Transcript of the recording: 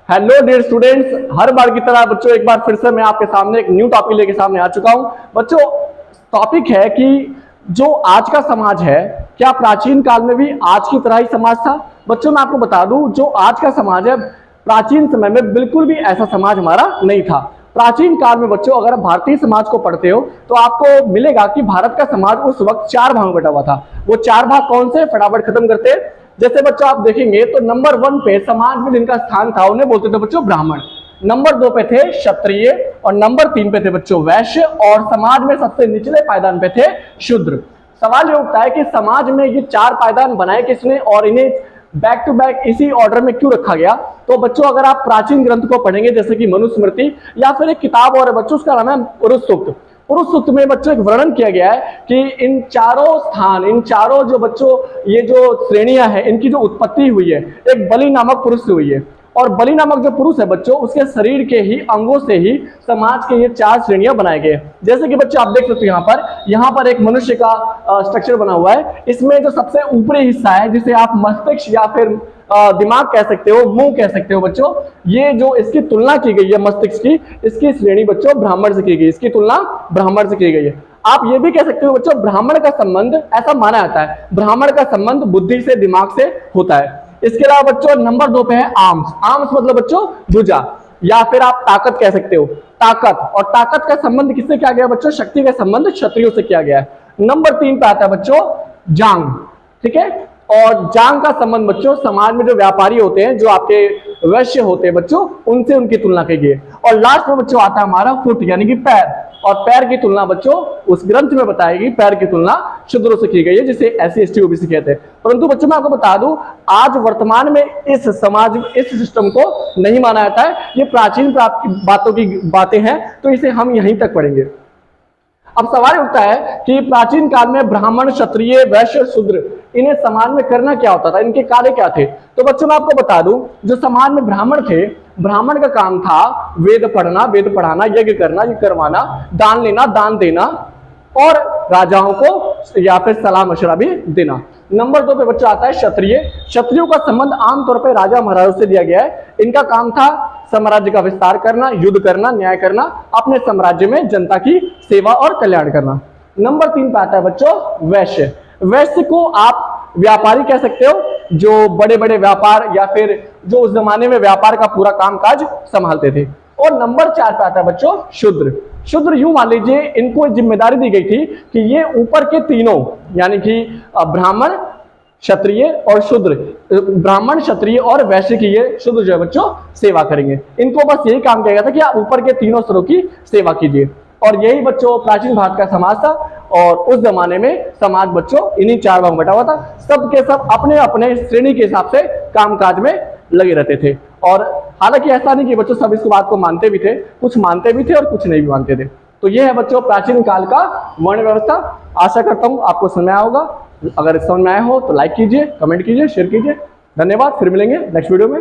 Hello dear students, हर बार की तरह बच्चों एक बार फिर से मैं आपके सामने एक न्यू टॉपिक लेके सामने आ चुका हूं। बच्चों, टॉपिक है कि जो आज का समाज है, क्या प्राचीन काल में भी आज की तरह ही समाज था। बच्चों, मैं आपको बता दूं, जो आज का समाज है प्राचीन समय में बिल्कुल भी ऐसा समाज हमारा नहीं था। प्राचीन काल में बच्चों अगर आप भारतीय समाज को पढ़ते हो तो आपको मिलेगा कि भारत का समाज उस वक्त 4 भागों में बटा हुआ था। वो 4 भाग कौन से, फटाफट खत्म करते हैं। जैसे बच्चों आप देखेंगे तो नंबर 1 पे समाज में जिनका स्थान था उन्हें बोलते थे बच्चों ब्राह्मण। नंबर 2 पे थे क्षत्रिय और नंबर 3 पे थे बच्चों वैश्य और समाज में सबसे निचले पायदान पे थे शूद्र। सवाल ये उठता है कि समाज में ये 4 पायदान बनाए किसने और इन्हें बैक टू बैक इसी ऑर्डर में क्यों रखा गया। तो बच्चों अगर आप प्राचीन ग्रंथ को पढ़ेंगे जैसे कि मनुस्मृति या फिर एक किताब और है बच्चों, उसका नाम है पुरुष सूक्त। पुरुष सूक्त में बच्चों एक वर्णन किया गया है कि इन चारों स्थान, इन चारों जो बच्चों ये जो श्रेणियां हैं, इनकी जो उत्पत्ति हुई है एक बलि नामक पुरुष से हुई है। और बलि नामक जो पुरुष है बच्चों, उसके शरीर के ही अंगों से ही समाज के ये 4 श्रेणियां बनाए गए। जैसे कि बच्चों आप देख सकते हो यहाँ पर एक मनुष्य का स्ट्रक्चर बना हुआ है। इसमें जो सबसे ऊपरी हिस्सा है जिसे आप मस्तिष्क या फिर दिमाग कह सकते हो, मुंह कह सकते हो बच्चों, ये जो इसकी तुलना की गई है मस्तिष्क की, इसकी श्रेणी बच्चों ब्राह्मण से की गई, इसकी तुलना ब्राह्मण से की गई है। आप ये भी कह सकते हो बच्चों ब्राह्मण का संबंध, ऐसा माना जाता है ब्राह्मण का संबंध बुद्धि से, दिमाग से होता है। इसके अलावा बच्चों नंबर 2 पे है आर्म्स। आर्म्स मतलब बच्चों भुजा या फिर आप ताकत कह सकते हो, ताकत। और ताकत का संबंध किससे किया गया बच्चों, शक्ति का संबंध क्षत्रियों से किया गया है। नंबर 3 पे आता है बच्चों जांग, ठीक है। और जांग का संबंध बच्चों समाज में जो व्यापारी होते हैं, जो आपके वैश्य होते हैं बच्चों, उनसे उनकी तुलना की गई। और लास्ट में बच्चों आता है हमारा फुट यानी कि पैर। और पैर की तुलना बच्चों उस ग्रंथ में बताएगी, पैर की तुलना शूद्रों से की गई है जिसे SC ST OBC कहते हैं। परंतु बच्चों मैं आपको बता दूं, आज वर्तमान में इस समाज, इस सिस्टम को नहीं माना जाता है। ये प्राचीन बातों की बातें हैं, तो इसे हम यहीं तक पढ़ेंगे। अब सवाल उठता है कि प्राचीन काल में ब्राह्मण, क्षत्रिय, वैश्य, शूद्र, इन्हें समाज में करना क्या होता था, इनके कार्य क्या थे। तो बच्चों मैं आपको बता दूं, जो समाज में ब्राह्मण थे, ब्राह्मण का काम था वेद पढ़ना, वेद पढ़ाना, यज्ञ करना, यज्ञ करवाना, दान लेना, दान देना और राजाओं को या फिर सलाह मशवरा भी देना। नंबर 2 पे बच्चा आता है क्षत्रिय। क्षत्रियों का संबंध आमतौर पर राजा महाराजों से दिया गया है। इनका काम था साम्राज्य का विस्तार करना, युद्ध करना, न्याय करना, अपने साम्राज्य में जनता की सेवा और कल्याण करना। नंबर 3 पे आता है बच्चों वैश्य। वैश्य को आप व्यापारी कह सकते हो, जो बड़े बड़े व्यापार या फिर जो उस जमाने में व्यापार का पूरा कामकाज संभालते थे। और नंबर 4 पे आता है बच्चों शूद्र। शूद्र यूं मान लीजिए, इनको जिम्मेदारी दी गई थी कि ये ऊपर के तीनों यानी कि ब्राह्मण, क्षत्रिय और शूद्र, ब्राह्मण, क्षत्रिय और वैश्य की ये शूद्र जो है बच्चों सेवा करेंगे। इनको बस यही काम किया गया था कि आप ऊपर के तीनों स्तरों की सेवा कीजिए। और यही बच्चों प्राचीन भारत का समाज था। और उस जमाने में समाज बच्चों इन्हीं 4 भागों में बटा हुआ था। सब के सब अपने अपने श्रेणी के हिसाब से कामकाज में लगे रहते थे। और हालांकि ऐसा नहीं कि बच्चों सब इस बात को मानते भी थे, कुछ मानते भी थे और कुछ नहीं भी मानते थे। तो ये है बच्चों प्राचीन काल का वर्ण व्यवस्था। आशा करता हूं आपको समझ आया होगा। अगर समझ में आया हो तो लाइक कीजिए, कमेंट कीजिए, शेयर कीजिए। धन्यवाद, फिर मिलेंगे नेक्स्ट वीडियो में।